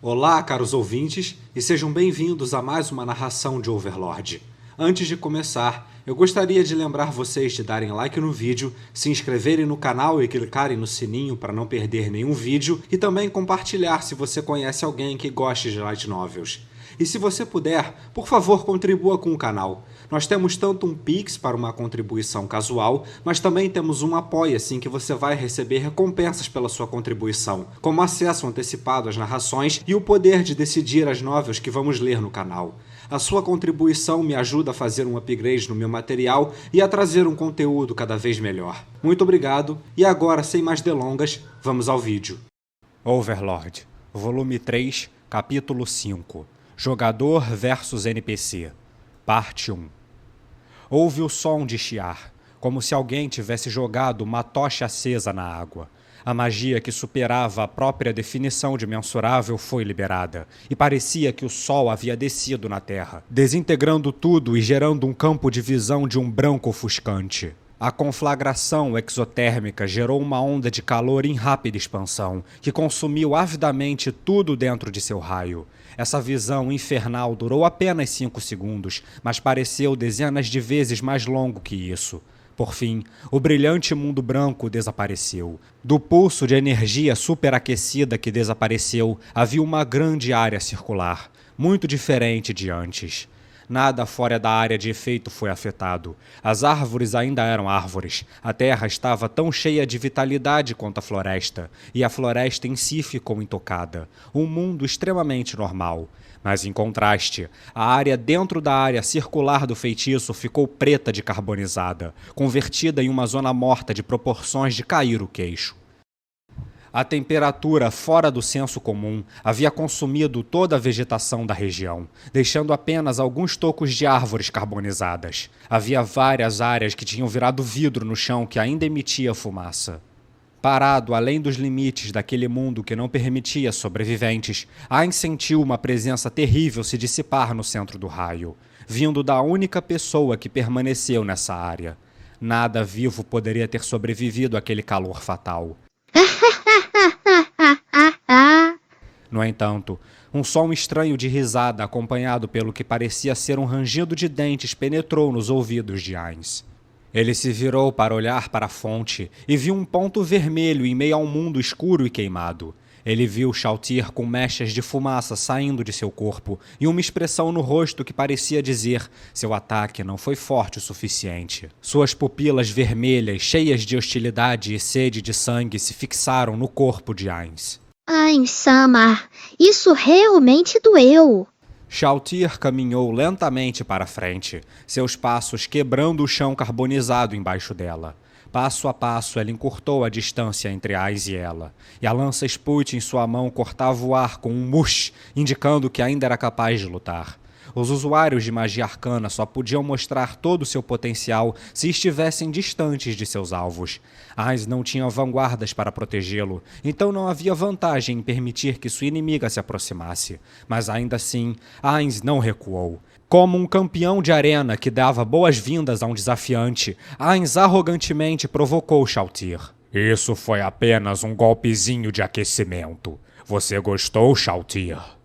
Olá, caros ouvintes, e sejam bem-vindos a mais uma narração de Overlord. Antes de começar, eu gostaria de lembrar vocês de darem like no vídeo, se inscreverem no canal e clicarem no sininho para não perder nenhum vídeo e também compartilhar se você conhece alguém que goste de light novels. E se você puder, por favor, contribua com o canal. Nós temos tanto um Pix para uma contribuição casual, mas também temos um Apoia-se em que você vai receber recompensas pela sua contribuição, como acesso antecipado às narrações e o poder de decidir as novels que vamos ler no canal. A sua contribuição me ajuda a fazer um upgrade no meu material e a trazer um conteúdo cada vez melhor. Muito obrigado, e agora, sem mais delongas, vamos ao vídeo. Overlord, volume 3, capítulo 5. Jogador versus NPC. Parte 1. Houve o som de chiar, como se alguém tivesse jogado uma tocha acesa na água. A magia que superava a própria definição de mensurável foi liberada, e parecia que o sol havia descido na terra, desintegrando tudo e gerando um campo de visão de um branco ofuscante. A conflagração exotérmica gerou uma onda de calor em rápida expansão, que consumiu avidamente tudo dentro de seu raio. Essa visão infernal durou apenas 5 segundos, mas pareceu dezenas de vezes mais longo que isso. Por fim, o brilhante mundo branco desapareceu. Do pulso de energia superaquecida que desapareceu, havia uma grande área circular, muito diferente de antes. Nada fora da área de efeito foi afetado. As árvores ainda eram árvores. A terra estava tão cheia de vitalidade quanto a floresta, e a floresta em si ficou intocada. Um mundo extremamente normal. Mas, em contraste, a área dentro da área circular do feitiço ficou preta de carbonizada, convertida em uma zona morta de proporções de cair o queixo. A temperatura fora do senso comum havia consumido toda a vegetação da região, deixando apenas alguns tocos de árvores carbonizadas. Havia várias áreas que tinham virado vidro no chão que ainda emitia fumaça. Parado além dos limites daquele mundo que não permitia sobreviventes, Ain sentiu uma presença terrível se dissipar no centro do raio, vindo da única pessoa que permaneceu nessa área. Nada vivo poderia ter sobrevivido àquele calor fatal. No entanto, um som estranho de risada, acompanhado pelo que parecia ser um rangido de dentes, penetrou nos ouvidos de Ainz. Ele se virou para olhar para a fonte e viu um ponto vermelho em meio a um mundo escuro e queimado. Ele viu Shalltear com mechas de fumaça saindo de seu corpo e uma expressão no rosto que parecia dizer: seu ataque não foi forte o suficiente. Suas pupilas vermelhas, cheias de hostilidade e sede de sangue, se fixaram no corpo de Ainz. Ain-sama, isso realmente doeu. Shalltear caminhou lentamente para frente, seus passos quebrando o chão carbonizado embaixo dela. Passo a passo, ela encurtou a distância entre Ainz e ela, e a lança Sput em sua mão cortava o ar com um mush, indicando que ainda era capaz de lutar. Os usuários de magia arcana só podiam mostrar todo o seu potencial se estivessem distantes de seus alvos. Ainz não tinha vanguardas para protegê-lo, então não havia vantagem em permitir que sua inimiga se aproximasse. Mas ainda assim, Ainz não recuou. Como um campeão de arena que dava boas-vindas a um desafiante, Ainz arrogantemente provocou Shalltear. Isso foi apenas um golpezinho de aquecimento. Você gostou, Shalltear?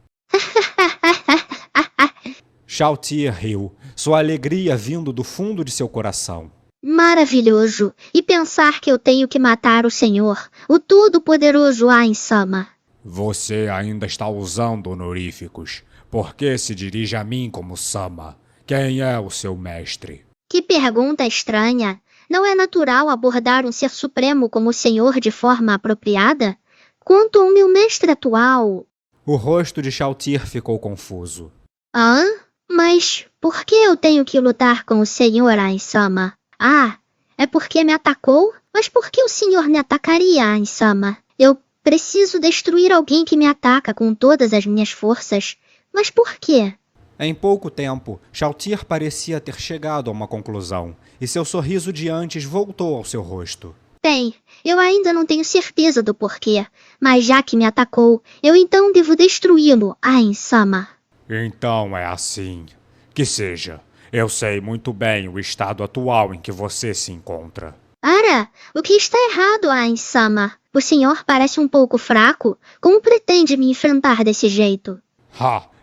Shalltear riu, sua alegria vindo do fundo de seu coração. Maravilhoso! E pensar que eu tenho que matar o Senhor, o todo-poderoso Ain-sama. Você ainda está usando honoríficos. Por que se dirige a mim como Sama? Quem é o seu mestre? Que pergunta estranha! Não é natural abordar um ser supremo como o Senhor de forma apropriada? Quanto ao meu mestre atual... O rosto de Shalltear ficou confuso. Hã? Mas por que eu tenho que lutar com o Senhor Ain-sama? Ah, é porque me atacou? Mas por que o senhor me atacaria, Ain-sama? Eu preciso destruir alguém que me ataca com todas as minhas forças. Mas por quê? Em pouco tempo, Shalltear parecia ter chegado a uma conclusão, e seu sorriso de antes voltou ao seu rosto. Bem, eu ainda não tenho certeza do porquê, mas já que me atacou, eu então devo destruí-lo, Ain-sama. Então é assim. Que seja. Eu sei muito bem o estado atual em que você se encontra. Ara, o que está errado, Ain-sama? O senhor parece um pouco fraco. Como pretende me enfrentar desse jeito?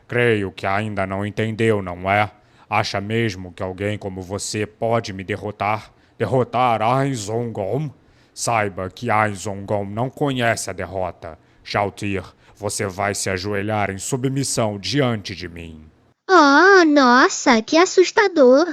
Creio que ainda não entendeu, não é? Acha mesmo que alguém como você pode me derrotar? Derrotar Ain Zongom? Saiba que Ain Zongom não conhece a derrota. Shalltear, você vai se ajoelhar em submissão diante de mim. Oh, nossa, que assustador!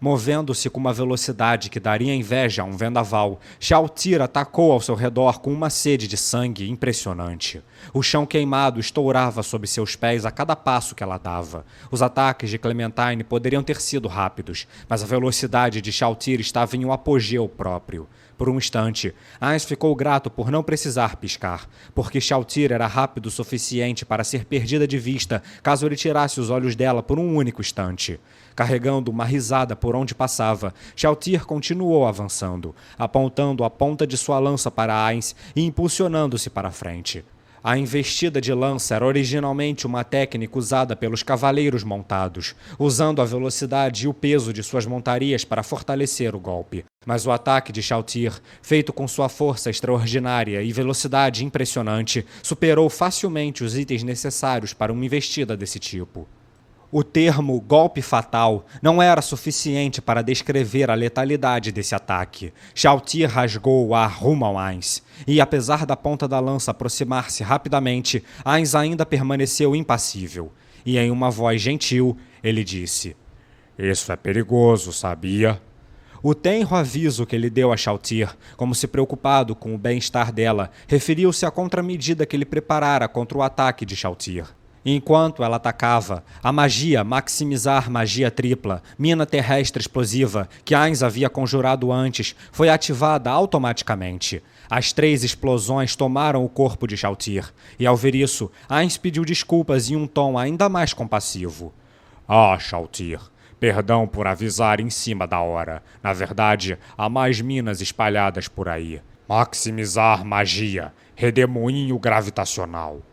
Movendo-se com uma velocidade que daria inveja a um vendaval, Shalltear atacou ao seu redor com uma sede de sangue impressionante. O chão queimado estourava sob seus pés a cada passo que ela dava. Os ataques de Clementine poderiam ter sido rápidos, mas a velocidade de Shalltear estava em um apogeu próprio. Por um instante, Ainz ficou grato por não precisar piscar, porque Shalltear era rápido o suficiente para ser perdida de vista caso ele tirasse os olhos dela por um único instante. Carregando uma risada por onde passava, Shalltear continuou avançando, apontando a ponta de sua lança para Ainz e impulsionando-se para frente. A investida de lança era originalmente uma técnica usada pelos cavaleiros montados, usando a velocidade e o peso de suas montarias para fortalecer o golpe. Mas o ataque de Shalltear, feito com sua força extraordinária e velocidade impressionante, superou facilmente os itens necessários para uma investida desse tipo. O termo golpe fatal não era suficiente para descrever a letalidade desse ataque. Shalltear rasgou o ar rumo ao Ainz, e apesar da ponta da lança aproximar-se rapidamente, Ainz ainda permaneceu impassível. E em uma voz gentil, ele disse: "Isso é perigoso, sabia?" O tenro aviso que ele deu a Shalltear, como se preocupado com o bem-estar dela, referiu-se à contramedida que ele preparara contra o ataque de Shalltear. Enquanto ela atacava, a magia Maximizar Magia Tripla, mina terrestre explosiva, que Ainz havia conjurado antes, foi ativada automaticamente. As 3 explosões tomaram o corpo de Shalltear, e ao ver isso, Ainz pediu desculpas em um tom ainda mais compassivo. Shalltear, perdão por avisar em cima da hora. Na verdade, há mais minas espalhadas por aí. Maximizar Magia, redemoinho gravitacional.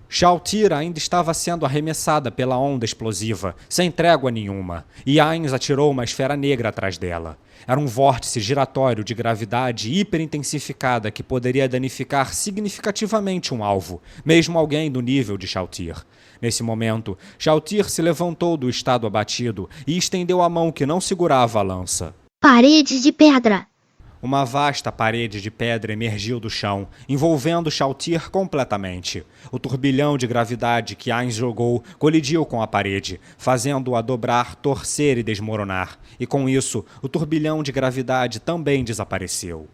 Shalltear ainda estava sendo arremessada pela onda explosiva, sem trégua nenhuma, e Ainz atirou uma esfera negra atrás dela. Era um vórtice giratório de gravidade hiperintensificada que poderia danificar significativamente um alvo, mesmo alguém do nível de Shalltear. Nesse momento, Shalltear se levantou do estado abatido e estendeu a mão que não segurava a lança. Parede de pedra! Uma vasta parede de pedra emergiu do chão, envolvendo Shalltear completamente. O turbilhão de gravidade que Ainz jogou colidiu com a parede, fazendo-a dobrar, torcer e desmoronar. E com isso, o turbilhão de gravidade também desapareceu.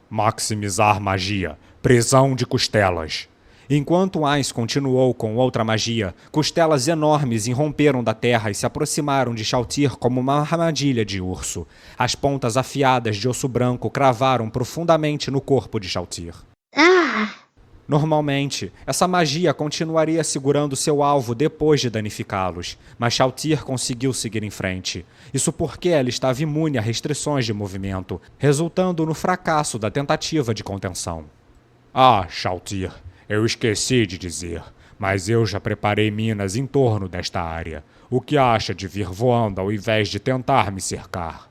Maximizar magia. Prisão de costelas. Enquanto Ainz continuou com outra magia, costelas enormes irromperam da terra e se aproximaram de Shalltear como uma armadilha de urso. As pontas afiadas de osso branco cravaram profundamente no corpo de Shalltear. Normalmente, essa magia continuaria segurando seu alvo depois de danificá-los, mas Shalltear conseguiu seguir em frente. Isso porque ela estava imune a restrições de movimento, resultando no fracasso da tentativa de contenção. Shalltear, eu esqueci de dizer, mas eu já preparei minas em torno desta área. O que acha de vir voando ao invés de tentar me cercar?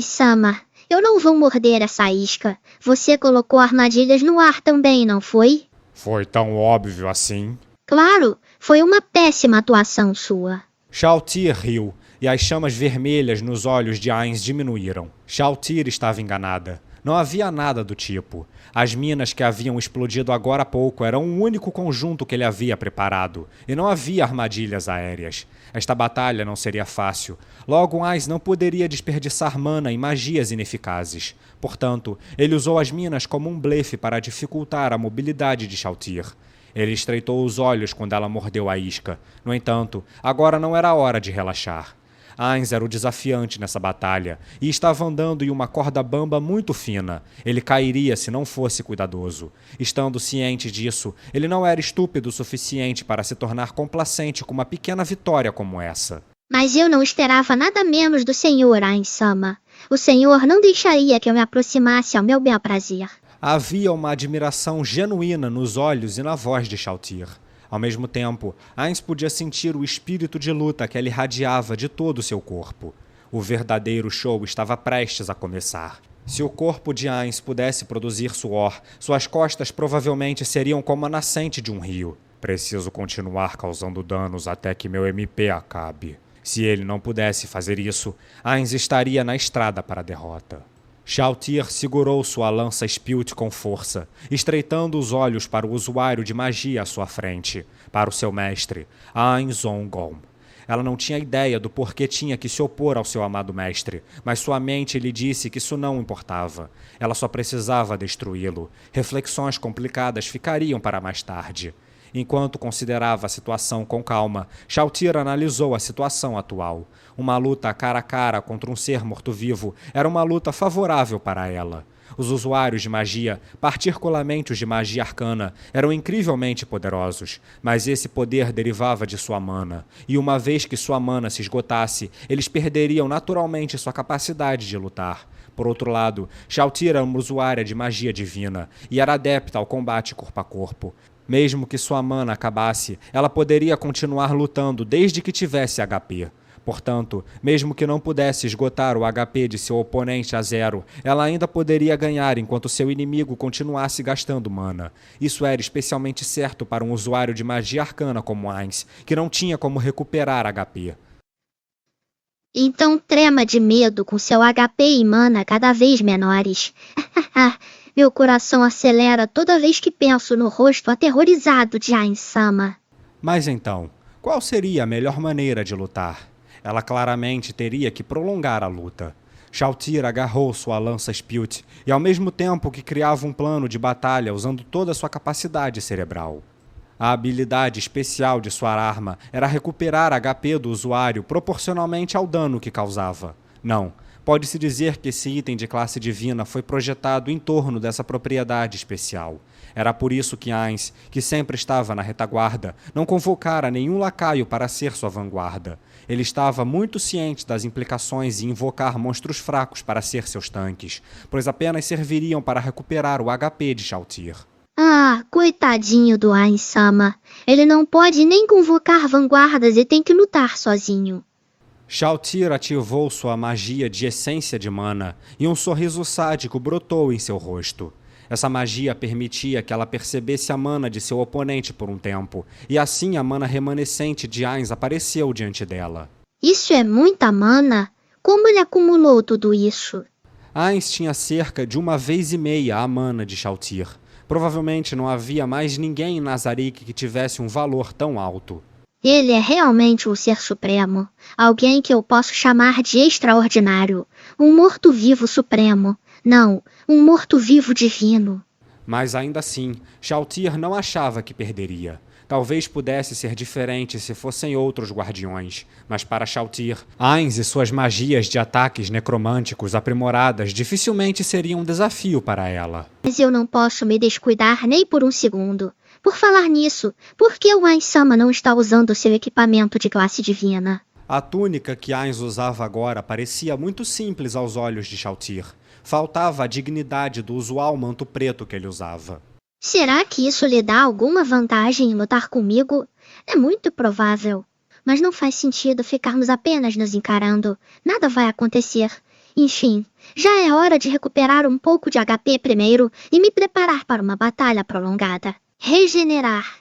Sama, eu não vou morder essa isca. Você colocou armadilhas no ar também, não foi? Foi tão óbvio assim? Claro, foi uma péssima atuação sua. Shalltear riu, e as chamas vermelhas nos olhos de Ainz diminuíram. Shalltear estava enganada. Não havia nada do tipo. As minas que haviam explodido agora há pouco eram o único conjunto que ele havia preparado, e não havia armadilhas aéreas. Esta batalha não seria fácil. Logo, Ainz não poderia desperdiçar mana em magias ineficazes. Portanto, ele usou as minas como um blefe para dificultar a mobilidade de Shalltear. Ele estreitou os olhos quando ela mordeu a isca. No entanto, agora não era hora de relaxar. Ainz era o desafiante nessa batalha, e estava andando em uma corda bamba muito fina. Ele cairia se não fosse cuidadoso. Estando ciente disso, ele não era estúpido o suficiente para se tornar complacente com uma pequena vitória como essa. Mas eu não esperava nada menos do senhor, Ain-sama. O senhor não deixaria que eu me aproximasse ao meu bel prazer. Havia uma admiração genuína nos olhos e na voz de Shalltear. Ao mesmo tempo, Ainz podia sentir o espírito de luta que ela irradiava de todo o seu corpo. O verdadeiro show estava prestes a começar. Se o corpo de Ainz pudesse produzir suor, suas costas provavelmente seriam como a nascente de um rio. Preciso continuar causando danos até que meu MP acabe. Se ele não pudesse fazer isso, Ainz estaria na estrada para a derrota. Shalltear segurou sua lança Spilt com força, estreitando os olhos para o usuário de magia à sua frente, para o seu mestre, Ainz Ongom. Ela não tinha ideia do porquê tinha que se opor ao seu amado mestre, mas sua mente lhe disse que isso não importava. Ela só precisava destruí-lo. Reflexões complicadas ficariam para mais tarde. Enquanto considerava a situação com calma, Shalltear analisou a situação atual. Uma luta cara a cara contra um ser morto-vivo era uma luta favorável para ela. Os usuários de magia, particularmente os de magia arcana, eram incrivelmente poderosos, mas esse poder derivava de sua mana, e uma vez que sua mana se esgotasse, eles perderiam naturalmente sua capacidade de lutar. Por outro lado, Shalltear era uma usuária de magia divina, e era adepta ao combate corpo a corpo. Mesmo que sua mana acabasse, ela poderia continuar lutando desde que tivesse HP. Portanto, mesmo que não pudesse esgotar o HP de seu oponente a 0, ela ainda poderia ganhar enquanto seu inimigo continuasse gastando mana. Isso era especialmente certo para um usuário de magia arcana como Ainz, que não tinha como recuperar HP. Então trema de medo com seu HP e mana cada vez menores. Meu coração acelera toda vez que penso no rosto aterrorizado de Ainz-sama. Mas então, qual seria a melhor maneira de lutar? Ela claramente teria que prolongar a luta. Shalltear agarrou sua lança Spilt e, ao mesmo tempo que criava um plano de batalha usando toda a sua capacidade cerebral. A habilidade especial de sua arma era recuperar HP do usuário proporcionalmente ao dano que causava. Não, pode-se dizer que esse item de classe divina foi projetado em torno dessa propriedade especial. Era por isso que Ainz, que sempre estava na retaguarda, não convocara nenhum lacaio para ser sua vanguarda. Ele estava muito ciente das implicações em invocar monstros fracos para ser seus tanques, pois apenas serviriam para recuperar o HP de Shalltear. Coitadinho do Ainz-sama. Ele não pode nem convocar vanguardas e tem que lutar sozinho. Shalltear ativou sua magia de essência de mana e um sorriso sádico brotou em seu rosto. Essa magia permitia que ela percebesse a mana de seu oponente por um tempo, e assim a mana remanescente de Ainz apareceu diante dela. Isso é muita mana? Como ele acumulou tudo isso? Ainz tinha cerca de 1,5 vezes a mana de Shalltear. Provavelmente não havia mais ninguém em Nazarick que tivesse um valor tão alto. Ele é realmente um ser supremo, alguém que eu posso chamar de extraordinário, um morto-vivo supremo. Não, um morto-vivo divino. Mas ainda assim, Shalltear não achava que perderia. Talvez pudesse ser diferente se fossem outros guardiões, mas para Shalltear, Ainz e suas magias de ataques necromânticos aprimoradas dificilmente seriam um desafio para ela. Mas eu não posso me descuidar nem por um segundo. Por falar nisso, por que o Ainz-sama não está usando seu equipamento de classe divina? A túnica que Ainz usava agora parecia muito simples aos olhos de Shalltear. Faltava a dignidade do usual manto preto que ele usava. Será que isso lhe dá alguma vantagem em lutar comigo? É muito provável. Mas não faz sentido ficarmos apenas nos encarando. Nada vai acontecer. Enfim, já é hora de recuperar um pouco de HP primeiro e me preparar para uma batalha prolongada. Regenerar.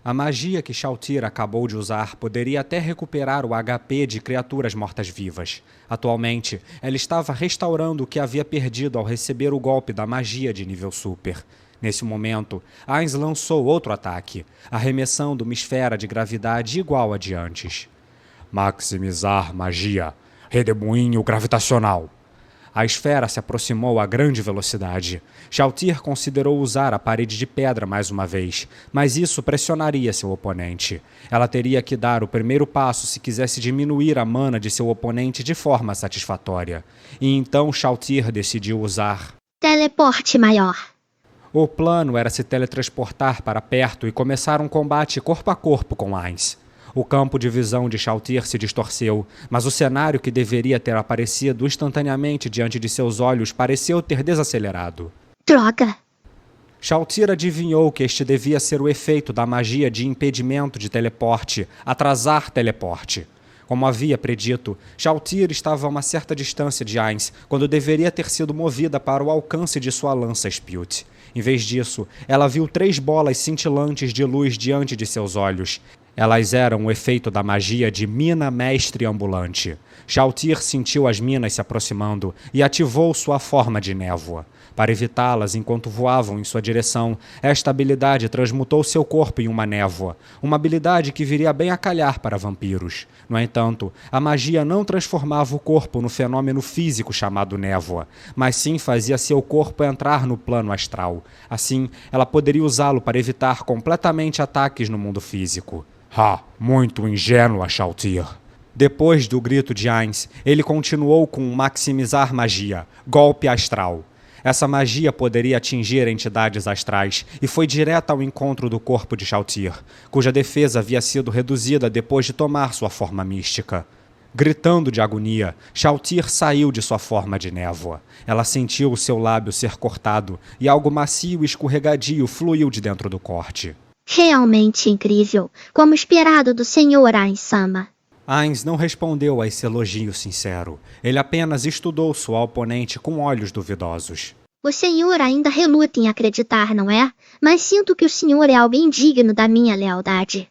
A magia que Shalltear acabou de usar poderia até recuperar o HP de criaturas mortas-vivas. Atualmente, ela estava restaurando o que havia perdido ao receber o golpe da magia de nível super. Nesse momento, Ainz lançou outro ataque, arremessando uma esfera de gravidade igual a de antes. Maximizar magia. Redemoinho gravitacional. A esfera se aproximou a grande velocidade. Shalltear considerou usar a parede de pedra mais uma vez, mas isso pressionaria seu oponente. Ela teria que dar o primeiro passo se quisesse diminuir a mana de seu oponente de forma satisfatória. E então Shalltear decidiu usar teleporte maior. O plano era se teletransportar para perto e começar um combate corpo a corpo com Ainz. O campo de visão de Shalltear se distorceu, mas o cenário que deveria ter aparecido instantaneamente diante de seus olhos pareceu ter desacelerado. Droga! Shalltear adivinhou que este devia ser o efeito da magia de impedimento de teleporte, atrasar teleporte. Como havia predito, Shalltear estava a uma certa distância de Ainz, quando deveria ter sido movida para o alcance de sua lança Spjut. Em vez disso, ela viu 3 bolas cintilantes de luz diante de seus olhos. Elas eram o efeito da magia de Mina Mestre Ambulante. Shalltear sentiu as minas se aproximando e ativou sua forma de névoa. Para evitá-las enquanto voavam em sua direção, esta habilidade transmutou seu corpo em uma névoa, uma habilidade que viria bem a calhar para vampiros. No entanto, a magia não transformava o corpo no fenômeno físico chamado névoa, mas sim fazia seu corpo entrar no plano astral. Assim, ela poderia usá-lo para evitar completamente ataques no mundo físico. Muito ingênua, Shalltear. Depois do grito de Ainz, ele continuou com maximizar magia, golpe astral. Essa magia poderia atingir entidades astrais e foi direta ao encontro do corpo de Shalltear, cuja defesa havia sido reduzida depois de tomar sua forma mística. Gritando de agonia, Shalltear saiu de sua forma de névoa. Ela sentiu o seu lábio ser cortado e algo macio e escorregadio fluiu de dentro do corte. Realmente incrível, como esperado do Sr. Ainz-sama. Ainz não respondeu a esse elogio sincero. Ele apenas estudou sua oponente com olhos duvidosos. O senhor ainda reluta em acreditar, não é? Mas sinto que o senhor é alguém digno da minha lealdade.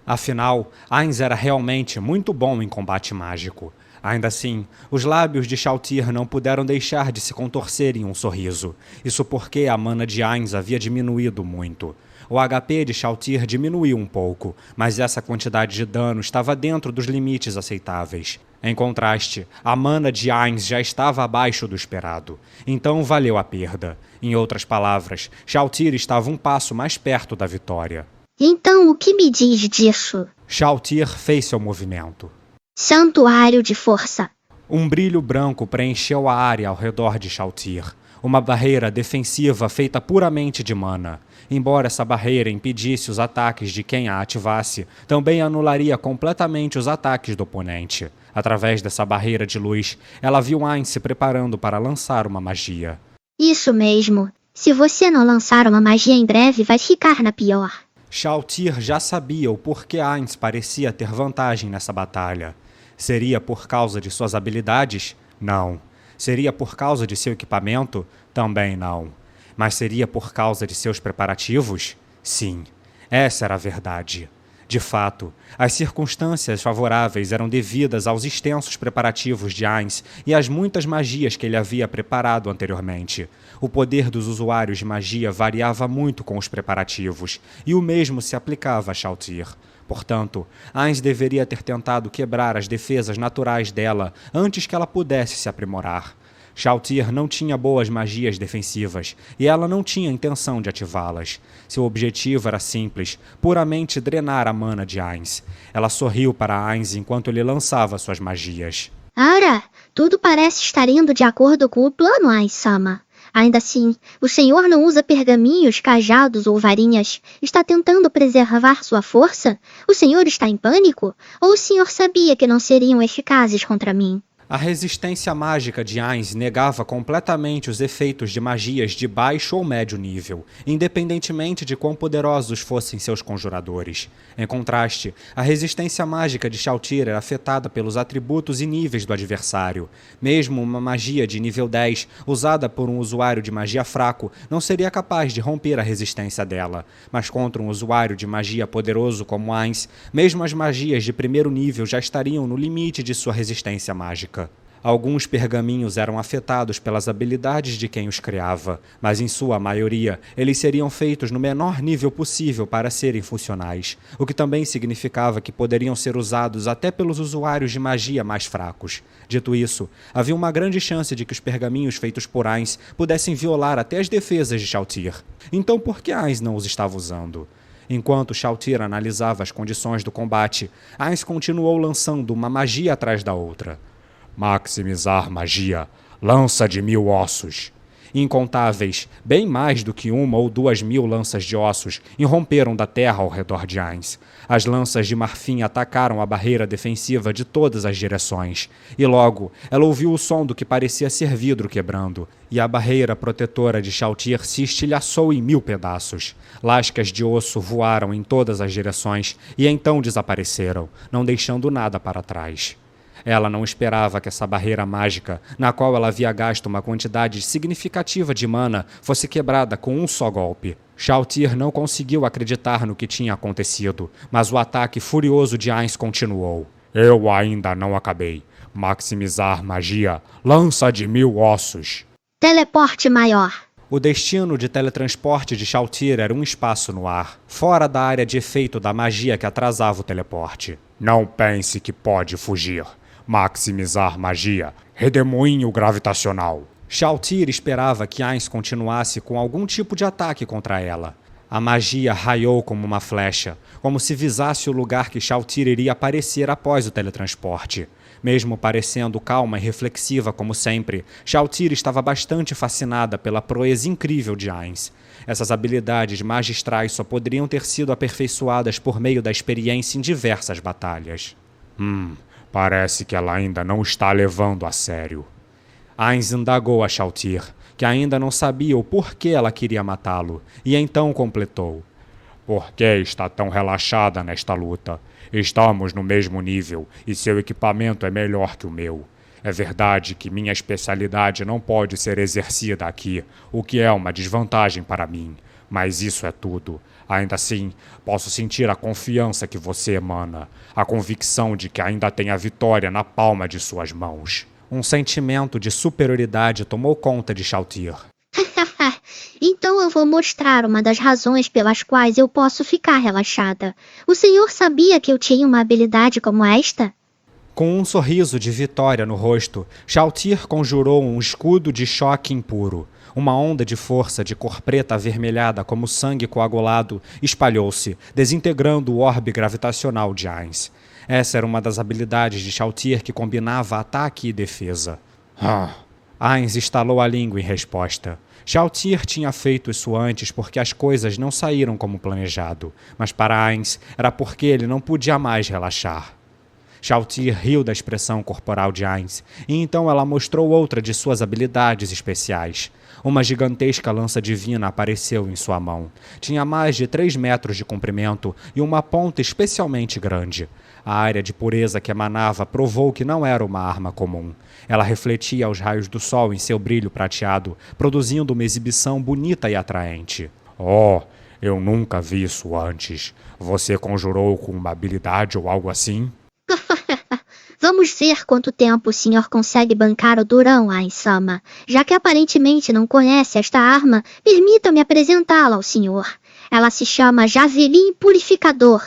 Afinal, Ainz era realmente muito bom em combate mágico. Ainda assim, os lábios de Shalltear não puderam deixar de se contorcer em um sorriso. Isso porque a mana de Ainz havia diminuído muito. O HP de Shalltear diminuiu um pouco, mas essa quantidade de dano estava dentro dos limites aceitáveis. Em contraste, a mana de Ainz já estava abaixo do esperado. Então valeu a perda. Em outras palavras, Shalltear estava um passo mais perto da vitória. Então o que me diz disso? Shalltear fez seu movimento. Santuário de força. Um brilho branco preencheu a área ao redor de Shalltear. Uma barreira defensiva feita puramente de mana. Embora essa barreira impedisse os ataques de quem a ativasse, também anularia completamente os ataques do oponente. Através dessa barreira de luz, ela viu Ainz se preparando para lançar uma magia. Isso mesmo. Se você não lançar uma magia em breve, vai ficar na pior. Shalltear já sabia o porquê Ainz parecia ter vantagem nessa batalha. Seria por causa de suas habilidades? Não. Seria por causa de seu equipamento? Também não. Mas seria por causa de seus preparativos? Sim. Essa era a verdade. De fato, as circunstâncias favoráveis eram devidas aos extensos preparativos de Ainz e às muitas magias que ele havia preparado anteriormente. O poder dos usuários de magia variava muito com os preparativos, e o mesmo se aplicava a Shalltear. Portanto, Ainz deveria ter tentado quebrar as defesas naturais dela antes que ela pudesse se aprimorar. Shalltear não tinha boas magias defensivas, e ela não tinha intenção de ativá-las. Seu objetivo era simples, puramente drenar a mana de Ainz. Ela sorriu para Ainz enquanto ele lançava suas magias. Ora, tudo parece estar indo de acordo com o plano, Ainz-sama. Ainda assim, o senhor não usa pergaminhos, cajados ou varinhas. Está tentando preservar sua força? O senhor está em pânico? Ou o senhor sabia que não seriam eficazes contra mim? A resistência mágica de Ainz negava completamente os efeitos de magias de baixo ou médio nível, independentemente de quão poderosos fossem seus conjuradores. Em contraste, a resistência mágica de Shalltear era afetada pelos atributos e níveis do adversário. Mesmo uma magia de nível 10, usada por um usuário de magia fraco, não seria capaz de romper a resistência dela. Mas contra um usuário de magia poderoso como Ainz, mesmo as magias de primeiro nível já estariam no limite de sua resistência mágica. Alguns pergaminhos eram afetados pelas habilidades de quem os criava, mas em sua maioria, eles seriam feitos no menor nível possível para serem funcionais, o que também significava que poderiam ser usados até pelos usuários de magia mais fracos. Dito isso, havia uma grande chance de que os pergaminhos feitos por Ainz pudessem violar até as defesas de Shalltear. Então por que Ainz não os estava usando? Enquanto Shalltear analisava as condições do combate, Ainz continuou lançando uma magia atrás da outra. Maximizar magia, lança de 1000 ossos. Incontáveis, bem mais do que 1 ou 2 mil lanças de ossos, irromperam da terra ao redor de Ainz. As lanças de marfim atacaram a barreira defensiva de todas as direções, e logo ela ouviu o som do que parecia ser vidro quebrando, e a barreira protetora de Shalltear se estilhaçou em 1000 pedaços. Lascas de osso voaram em todas as direções e então desapareceram, não deixando nada para trás. Ela não esperava que essa barreira mágica, na qual ela havia gasto uma quantidade significativa de mana, fosse quebrada com um só golpe. Shalltear não conseguiu acreditar no que tinha acontecido, mas o ataque furioso de Ainz continuou. Eu ainda não acabei. Maximizar magia. Lança de 1000 ossos. Teleporte maior. O destino de teletransporte de Shalltear era um espaço no ar, fora da área de efeito da magia que atrasava o teleporte. Não pense que pode fugir. Maximizar magia. Redemoinho gravitacional. Shalltear esperava que Ainz continuasse com algum tipo de ataque contra ela. A magia raiou como uma flecha, como se visasse o lugar que Shalltear iria aparecer após o teletransporte. Mesmo parecendo calma e reflexiva como sempre, Shalltear estava bastante fascinada pela proeza incrível de Ainz. Essas habilidades magistrais só poderiam ter sido aperfeiçoadas por meio da experiência em diversas batalhas. Parece que ela ainda não está levando a sério. Ainz indagou a Shalltear, que ainda não sabia o porquê ela queria matá-lo, e então completou. Por que está tão relaxada nesta luta? Estamos no mesmo nível, e seu equipamento é melhor que o meu. É verdade que minha especialidade não pode ser exercida aqui, o que é uma desvantagem para mim. Mas isso é tudo. Ainda assim, posso sentir a confiança que você emana, a convicção de que ainda tem a vitória na palma de suas mãos. Um sentimento de superioridade tomou conta de Shalltear. Então eu vou mostrar uma das razões pelas quais eu posso ficar relaxada. O senhor sabia que eu tinha uma habilidade como esta? Com um sorriso de vitória no rosto, Shalltear conjurou um escudo de choque impuro. Uma onda de força de cor preta avermelhada como sangue coagulado espalhou-se, desintegrando o orbe gravitacional de Ainz. Essa era uma das habilidades de Shalltear que combinava ataque e defesa. Ainz estalou a língua em resposta. Shalltear tinha feito isso antes porque as coisas não saíram como planejado, mas para Ainz era porque ele não podia mais relaxar. Shalltear riu da expressão corporal de Ainz, e então ela mostrou outra de suas habilidades especiais. Uma gigantesca lança divina apareceu em sua mão. Tinha mais de 3 metros de comprimento e uma ponta especialmente grande. A área de pureza que emanava provou que não era uma arma comum. Ela refletia os raios do sol em seu brilho prateado, produzindo uma exibição bonita e atraente. Oh, eu nunca vi isso antes. Você conjurou com uma habilidade ou algo assim? Vamos ver quanto tempo o senhor consegue bancar o durão, Ainz-sama. Já que aparentemente não conhece esta arma, permita-me apresentá-la ao senhor. Ela se chama Javelin Purificador.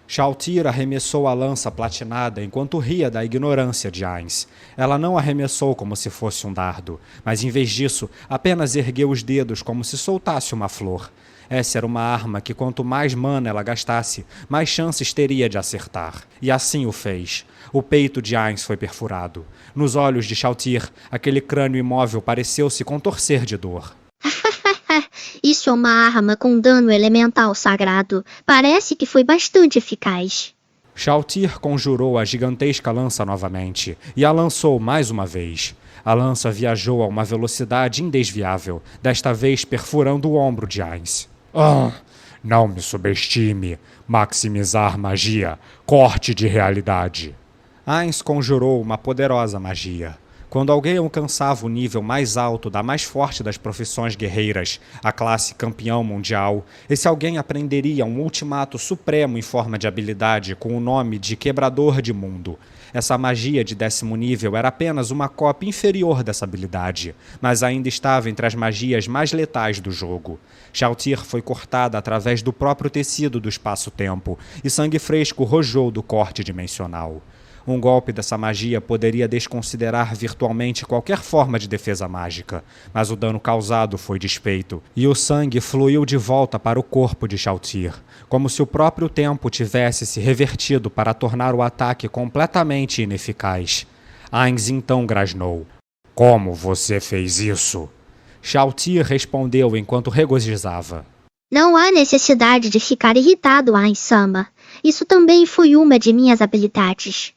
Shalltear arremessou a lança platinada enquanto ria da ignorância de Ainz. Ela não arremessou como se fosse um dardo, mas em vez disso, apenas ergueu os dedos como se soltasse uma flor. Essa era uma arma que quanto mais mana ela gastasse, mais chances teria de acertar. E assim o fez. O peito de Ainz foi perfurado. Nos olhos de Shalltear, aquele crânio imóvel pareceu se contorcer de dor. Isso é uma arma com dano elemental sagrado. Parece que foi bastante eficaz. Shalltear conjurou a gigantesca lança novamente e a lançou mais uma vez. A lança viajou a uma velocidade indesviável, desta vez perfurando o ombro de Ainz. Não me subestime. Maximizar magia. Corte de realidade. Ainz conjurou uma poderosa magia. Quando alguém alcançava o nível mais alto da mais forte das profissões guerreiras, a classe campeão mundial, esse alguém aprenderia um ultimato supremo em forma de habilidade com o nome de Quebrador de Mundo. Essa magia de 10º nível era apenas uma cópia inferior dessa habilidade, mas ainda estava entre as magias mais letais do jogo. Shalltear foi cortada através do próprio tecido do espaço-tempo, e sangue fresco rojou do corte dimensional. Um golpe dessa magia poderia desconsiderar virtualmente qualquer forma de defesa mágica, mas o dano causado foi desfeito, e o sangue fluiu de volta para o corpo de Shalltear, como se o próprio tempo tivesse se revertido para tornar o ataque completamente ineficaz. Ainz então grasnou. Como você fez isso? Shao-Ti respondeu enquanto regozijava. Não há necessidade de ficar irritado, Ain-sama. Isso também foi uma de minhas habilidades.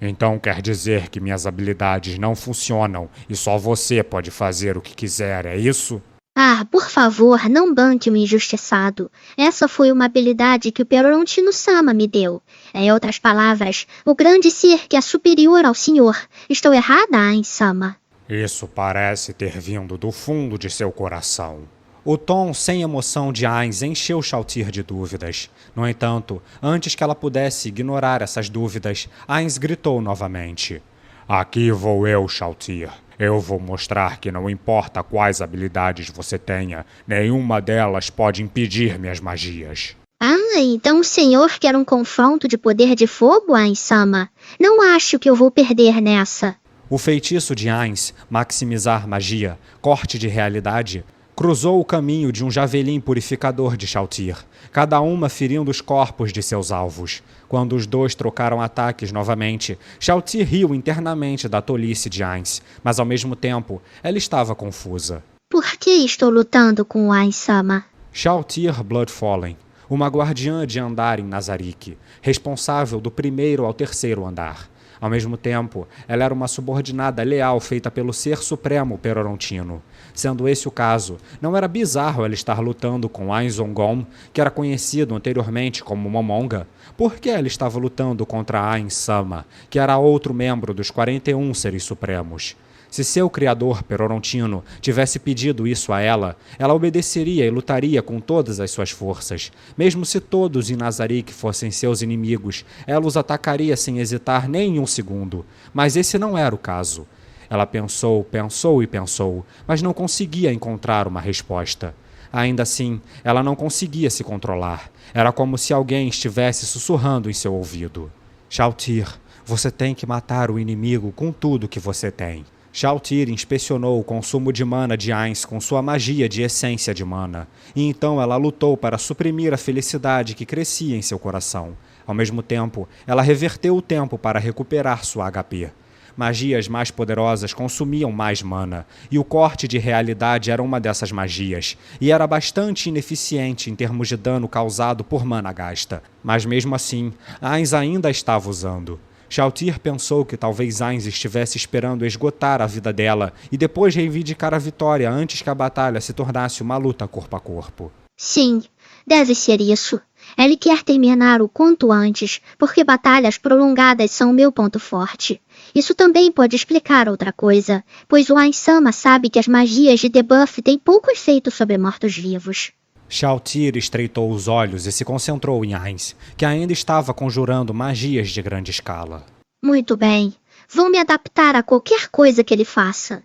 Então quer dizer que minhas habilidades não funcionam e só você pode fazer o que quiser, é isso? Ah, por favor, não banque o injustiçado. Essa foi uma habilidade que o Peronontino-sama me deu. Em outras palavras, o grande ser que é superior ao senhor. Estou errada, Ain-sama? Isso parece ter vindo do fundo de seu coração. O tom sem emoção de Ainz encheu Shao-Ti de dúvidas. No entanto, antes que ela pudesse ignorar essas dúvidas, Ainz gritou novamente. Aqui vou eu, Shao-Ti. Eu vou mostrar que não importa quais habilidades você tenha, nenhuma delas pode impedir minhas magias. Ah, então o senhor quer um confronto de poder de fogo, Ain-sama? Não acho que eu vou perder nessa. O feitiço de Ainz, maximizar magia, corte de realidade, cruzou o caminho de um javelin purificador de Shao-Ti, cada uma ferindo os corpos de seus alvos. Quando os dois trocaram ataques novamente, Shao-Ti riu internamente da tolice de Ainz, mas ao mesmo tempo, ela estava confusa. Por que estou lutando com o Ain-sama? Shao-Ti Bloodfallen, uma guardiã de andar em Nazarick, responsável do 1º ao 3º andar. Ao mesmo tempo, ela era uma subordinada leal feita pelo Ser Supremo Perorontino. Sendo esse o caso, não era bizarro ela estar lutando com Ain Zongom, que era conhecido anteriormente como Momonga. Por que ela estava lutando contra Ain-sama, que era outro membro dos 41 Seres Supremos? Se seu criador, Perorontino, tivesse pedido isso a ela obedeceria e lutaria com todas as suas forças. Mesmo se todos em Nazarick fossem seus inimigos, ela os atacaria sem hesitar nem um segundo. Mas esse não era o caso. Ela pensou, pensou e pensou, mas não conseguia encontrar uma resposta. Ainda assim, ela não conseguia se controlar. Era como se alguém estivesse sussurrando em seu ouvido. Shao-Ti, você tem que matar o inimigo com tudo que você tem. Shao-Ti inspecionou o consumo de mana de Ainz com sua magia de essência de mana, e então ela lutou para suprimir a felicidade que crescia em seu coração. Ao mesmo tempo, ela reverteu o tempo para recuperar sua HP. Magias mais poderosas consumiam mais mana, e o corte de realidade era uma dessas magias, e era bastante ineficiente em termos de dano causado por mana gasta. Mas mesmo assim, Ainz ainda estava usando. Shao-Ti pensou que talvez Ainz estivesse esperando esgotar a vida dela e depois reivindicar a vitória antes que a batalha se tornasse uma luta corpo a corpo. Sim, deve ser isso. Ele quer terminar o quanto antes, porque batalhas prolongadas são meu ponto forte. Isso também pode explicar outra coisa, pois o Ain-sama sabe que as magias de debuff têm pouco efeito sobre mortos-vivos. Shao-Ti estreitou os olhos e se concentrou em Ainz, que ainda estava conjurando magias de grande escala. Muito bem. Vou me adaptar a qualquer coisa que ele faça.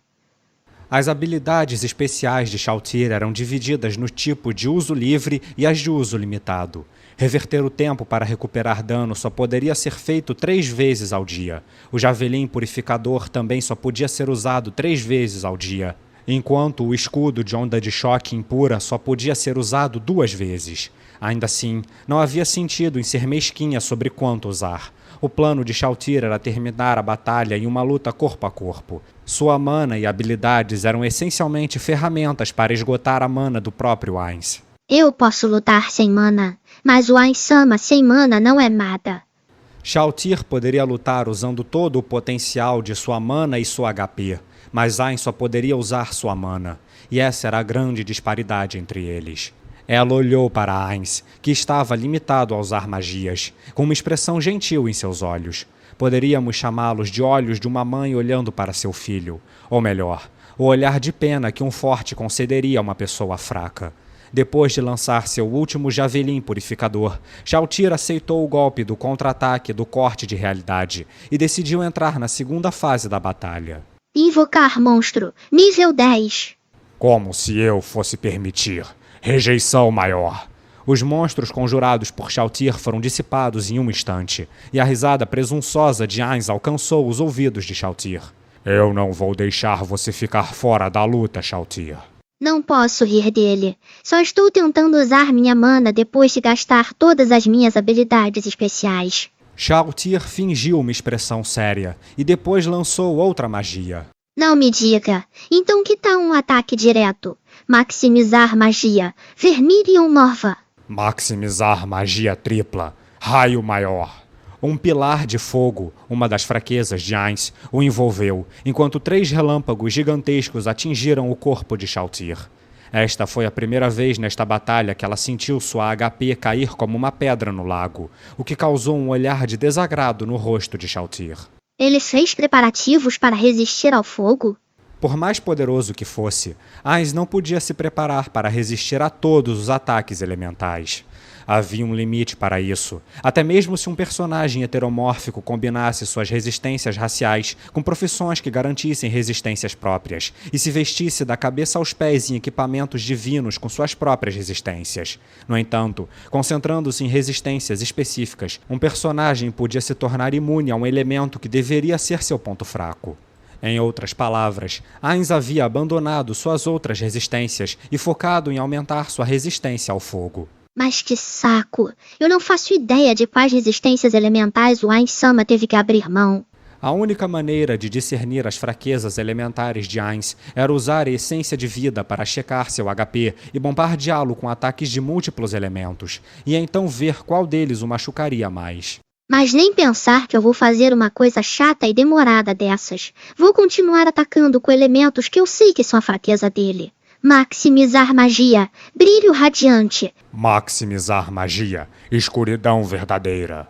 As habilidades especiais de Shao-Ti eram divididas no tipo de uso livre e as de uso limitado. Reverter o tempo para recuperar dano só poderia ser feito 3 vezes ao dia. O javelin purificador também só podia ser usado 3 vezes ao dia, enquanto o escudo de onda de choque impura só podia ser usado 2 vezes. Ainda assim, não havia sentido em ser mesquinha sobre quanto usar. O plano de Shao-Ti era terminar a batalha em uma luta corpo a corpo. Sua mana e habilidades eram essencialmente ferramentas para esgotar a mana do próprio Ainz. Eu posso lutar sem mana, mas o Ain-sama sem mana não é nada. Shao-Ti poderia lutar usando todo o potencial de sua mana e sua HP, mas Ainz só poderia usar sua mana, e essa era a grande disparidade entre eles. Ela olhou para Ainz, que estava limitado a usar magias, com uma expressão gentil em seus olhos. Poderíamos chamá-los de olhos de uma mãe olhando para seu filho, ou melhor, o olhar de pena que um forte concederia a uma pessoa fraca. Depois de lançar seu último javelin purificador, Shao-Ti aceitou o golpe do contra-ataque do corte de realidade e decidiu entrar na segunda fase da batalha. Invocar monstro, nível 10. Como se eu fosse permitir. Rejeição maior. Os monstros conjurados por Shao-Ti foram dissipados em um instante, e a risada presunçosa de Ainz alcançou os ouvidos de Shao-Ti. Eu não vou deixar você ficar fora da luta, Shao-Ti. Não posso rir dele. Só estou tentando usar minha mana depois de gastar todas as minhas habilidades especiais. Shao-Ti fingiu uma expressão séria e depois lançou outra magia. Não me diga. Então que tal um ataque direto? Maximizar magia. Vermilion nova. Maximizar magia tripla. Raio maior. Um pilar de fogo, uma das fraquezas de Ainz, o envolveu, enquanto 3 relâmpagos gigantescos atingiram o corpo de Shalltear. Esta foi a primeira vez nesta batalha que ela sentiu sua HP cair como uma pedra no lago, o que causou um olhar de desagrado no rosto de Shalltear. Ele fez preparativos para resistir ao fogo? Por mais poderoso que fosse, Ainz não podia se preparar para resistir a todos os ataques elementais. Havia um limite para isso, até mesmo se um personagem heteromórfico combinasse suas resistências raciais com profissões que garantissem resistências próprias e se vestisse da cabeça aos pés em equipamentos divinos com suas próprias resistências. No entanto, concentrando-se em resistências específicas, um personagem podia se tornar imune a um elemento que deveria ser seu ponto fraco. Em outras palavras, Ainz havia abandonado suas outras resistências e focado em aumentar sua resistência ao fogo. Mas que saco! Eu não faço ideia de quais resistências elementais o Ainz-sama teve que abrir mão. A única maneira de discernir as fraquezas elementares de Ainz era usar a essência de vida para checar seu HP e bombardeá-lo com ataques de múltiplos elementos, e então ver qual deles o machucaria mais. Mas nem pensar que eu vou fazer uma coisa chata e demorada dessas. Vou continuar atacando com elementos que eu sei que são a fraqueza dele. Maximizar magia. Brilho radiante. Maximizar magia. Escuridão verdadeira.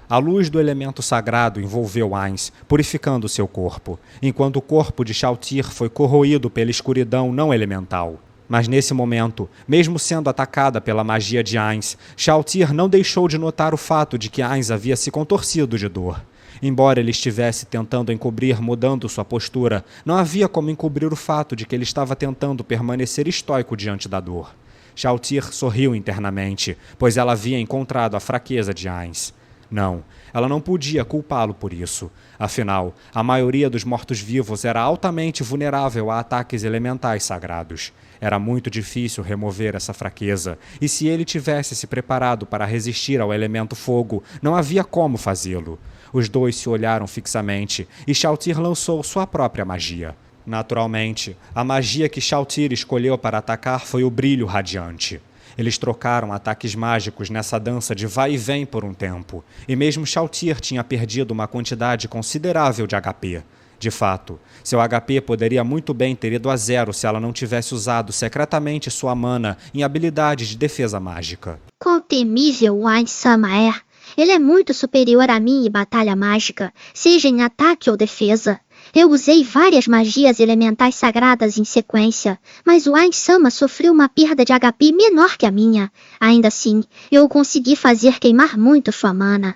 A luz do elemento sagrado envolveu Ainz, purificando seu corpo, enquanto o corpo de Shalltear foi corroído pela escuridão não elemental. Mas nesse momento, mesmo sendo atacada pela magia de Ainz, Shalltear não deixou de notar o fato de que Ainz havia se contorcido de dor. Embora ele estivesse tentando encobrir mudando sua postura, não havia como encobrir o fato de que ele estava tentando permanecer estoico diante da dor. Shalltear sorriu internamente, pois ela havia encontrado a fraqueza de Ainz. Não, ela não podia culpá-lo por isso. Afinal, a maioria dos mortos-vivos era altamente vulnerável a ataques elementais sagrados. Era muito difícil remover essa fraqueza, e se ele tivesse se preparado para resistir ao elemento fogo, não havia como fazê-lo. Os dois se olharam fixamente, e Shalltear lançou sua própria magia. Naturalmente, a magia que Shalltear escolheu para atacar foi o brilho radiante. Eles trocaram ataques mágicos nessa dança de vai e vem por um tempo, e mesmo Shalltear tinha perdido uma quantidade considerável de HP. De fato, seu HP poderia muito bem ter ido a 0 se ela não tivesse usado secretamente sua mana em habilidades de defesa mágica. Quão temível o Ainz-sama é! Ele é muito superior a mim em batalha mágica, seja em ataque ou defesa. Eu usei várias magias elementais sagradas em sequência, mas o Ainz-sama sofreu uma perda de HP menor que a minha. Ainda assim, eu consegui fazer queimar muito sua mana.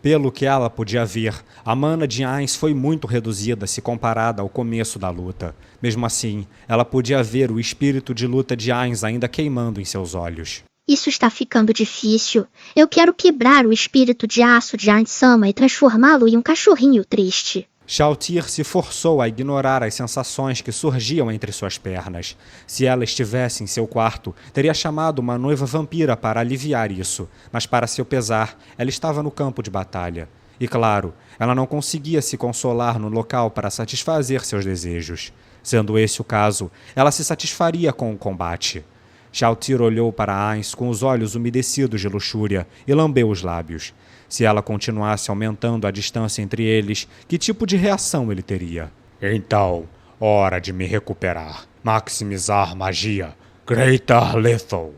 Pelo que ela podia ver, a mana de Ainz foi muito reduzida se comparada ao começo da luta. Mesmo assim, ela podia ver o espírito de luta de Ainz ainda queimando em seus olhos. Isso está ficando difícil. Eu quero quebrar o espírito de aço de Ainz-sama e transformá-lo em um cachorrinho triste. Shalltear se forçou a ignorar as sensações que surgiam entre suas pernas. Se ela estivesse em seu quarto, teria chamado uma noiva vampira para aliviar isso, mas para seu pesar, ela estava no campo de batalha. E claro, ela não conseguia se consolar no local para satisfazer seus desejos. Sendo esse o caso, ela se satisfaria com o combate. Shalltear olhou para Ainz com os olhos umedecidos de luxúria e lambeu os lábios. Se ela continuasse aumentando a distância entre eles, que tipo de reação ele teria? Então, hora de me recuperar. Maximizar magia. Greater Lethal.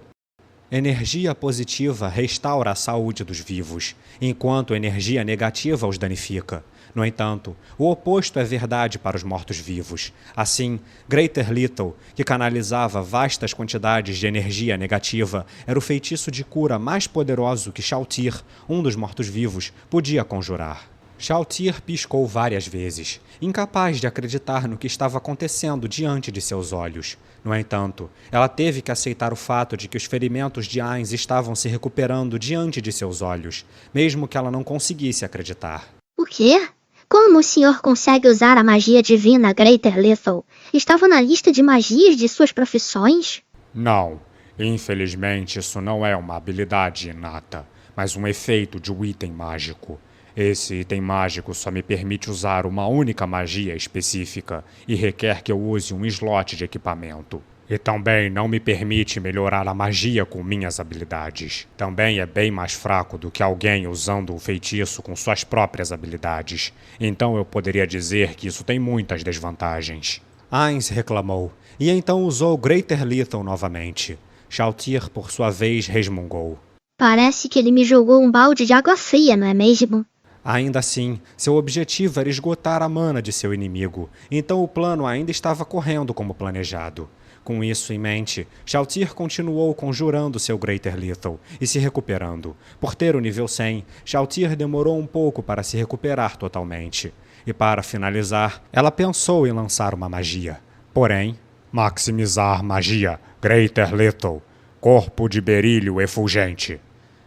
Energia positiva restaura a saúde dos vivos, enquanto energia negativa os danifica. No entanto, o oposto é verdade para os mortos-vivos. Assim, Greater Lethal, que canalizava vastas quantidades de energia negativa, era o feitiço de cura mais poderoso que Shalltear, um dos mortos-vivos, podia conjurar. Shalltear piscou várias vezes, incapaz de acreditar no que estava acontecendo diante de seus olhos. No entanto, ela teve que aceitar o fato de que os ferimentos de Ainz estavam se recuperando diante de seus olhos, mesmo que ela não conseguisse acreditar. O quê? Como o senhor consegue usar a magia divina Greater Lethal? Estava na lista de magias de suas profissões? Não. Infelizmente, isso não é uma habilidade inata, mas um efeito de um item mágico. Esse item mágico só me permite usar uma única magia específica e requer que eu use um slot de equipamento. E também não me permite melhorar a magia com minhas habilidades. Também é bem mais fraco do que alguém usando o feitiço com suas próprias habilidades. Então eu poderia dizer que isso tem muitas desvantagens. Ainz reclamou, e então usou Greater Lethal novamente. Shalltear, por sua vez, resmungou. Parece que ele me jogou um balde de água fria, não é mesmo? Ainda assim, seu objetivo era esgotar a mana de seu inimigo, então o plano ainda estava correndo como planejado. Com isso em mente, Shalltear continuou conjurando seu Greater Lethal e se recuperando. Por ter o nível 100, Shalltear demorou um pouco para se recuperar totalmente. E para finalizar, ela pensou em lançar uma magia. Porém, maximizar magia, Greater Lethal, corpo de berílio efulgente.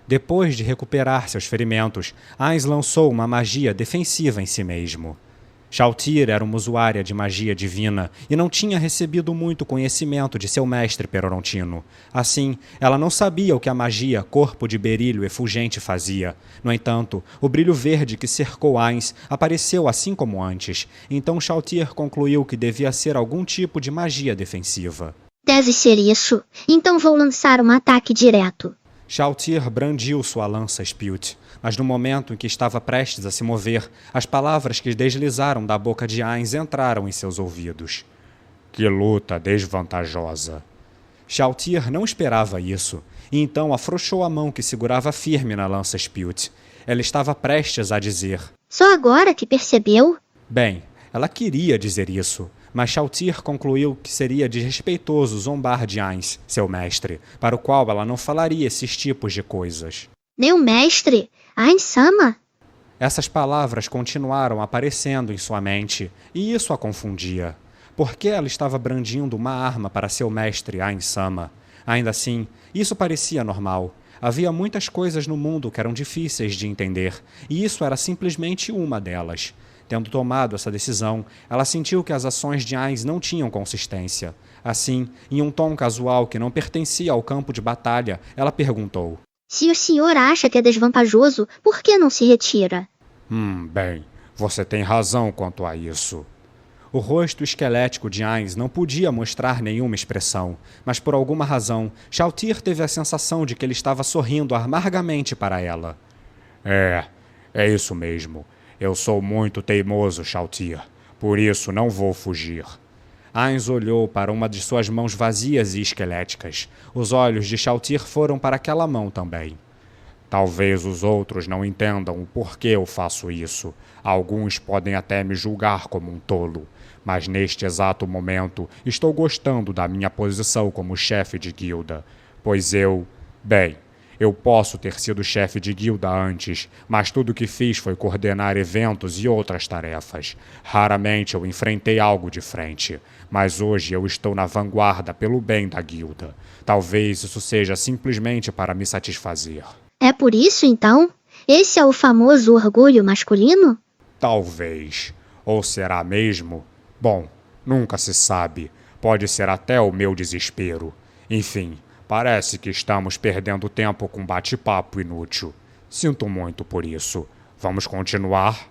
Depois de recuperar seus ferimentos, Ainz lançou uma magia defensiva em si mesmo. Shalltear era uma usuária de magia divina e não tinha recebido muito conhecimento de seu mestre Perorontino. Assim, ela não sabia o que a magia Corpo de Berílio Efulgente fazia. No entanto, o brilho verde que cercou Ainz apareceu assim como antes, então Shalltear concluiu que devia ser algum tipo de magia defensiva. Deve ser isso. Então vou lançar um ataque direto. Shalltear brandiu sua lança Spjut, mas no momento em que estava prestes a se mover, as palavras que deslizaram da boca de Ainz entraram em seus ouvidos. Que luta desvantajosa. Shalltear não esperava isso, e então afrouxou a mão que segurava firme na lança Spjut. Ela estava prestes a dizer... Só agora que percebeu? Bem, ela queria dizer isso, mas Shalltear concluiu que seria desrespeitoso zombar de Ainz, seu mestre, para o qual ela não falaria esses tipos de coisas. Meu mestre? Ainz-sama? Essas palavras continuaram aparecendo em sua mente, e isso a confundia. Por que ela estava brandindo uma arma para seu mestre Ainz-sama? Ainda assim, isso parecia normal. Havia muitas coisas no mundo que eram difíceis de entender, e isso era simplesmente uma delas. Tendo tomado essa decisão, ela sentiu que as ações de Ainz não tinham consistência. Assim, em um tom casual que não pertencia ao campo de batalha, ela perguntou. Se o senhor acha que é desvantajoso, por que não se retira? Bem, você tem razão quanto a isso. O rosto esquelético de Ainz não podia mostrar nenhuma expressão, mas por alguma razão, Shalltear teve a sensação de que ele estava sorrindo amargamente para ela. É isso mesmo. Eu sou muito teimoso, Shalltear. Por isso não vou fugir. Ainz olhou para uma de suas mãos vazias e esqueléticas. Os olhos de Shalltear foram para aquela mão também. Talvez os outros não entendam o porquê eu faço isso. Alguns podem até me julgar como um tolo. Mas neste exato momento estou gostando da minha posição como chefe de guilda. Pois eu posso ter sido chefe de guilda antes, mas tudo o que fiz foi coordenar eventos e outras tarefas. Raramente eu enfrentei algo de frente, mas hoje eu estou na vanguarda pelo bem da guilda. Talvez isso seja simplesmente para me satisfazer. É por isso, então? Esse é o famoso orgulho masculino? Talvez. Ou será mesmo? Bom, nunca se sabe. Pode ser até o meu desespero. Enfim... Parece que estamos perdendo tempo com bate-papo inútil. Sinto muito por isso. Vamos continuar?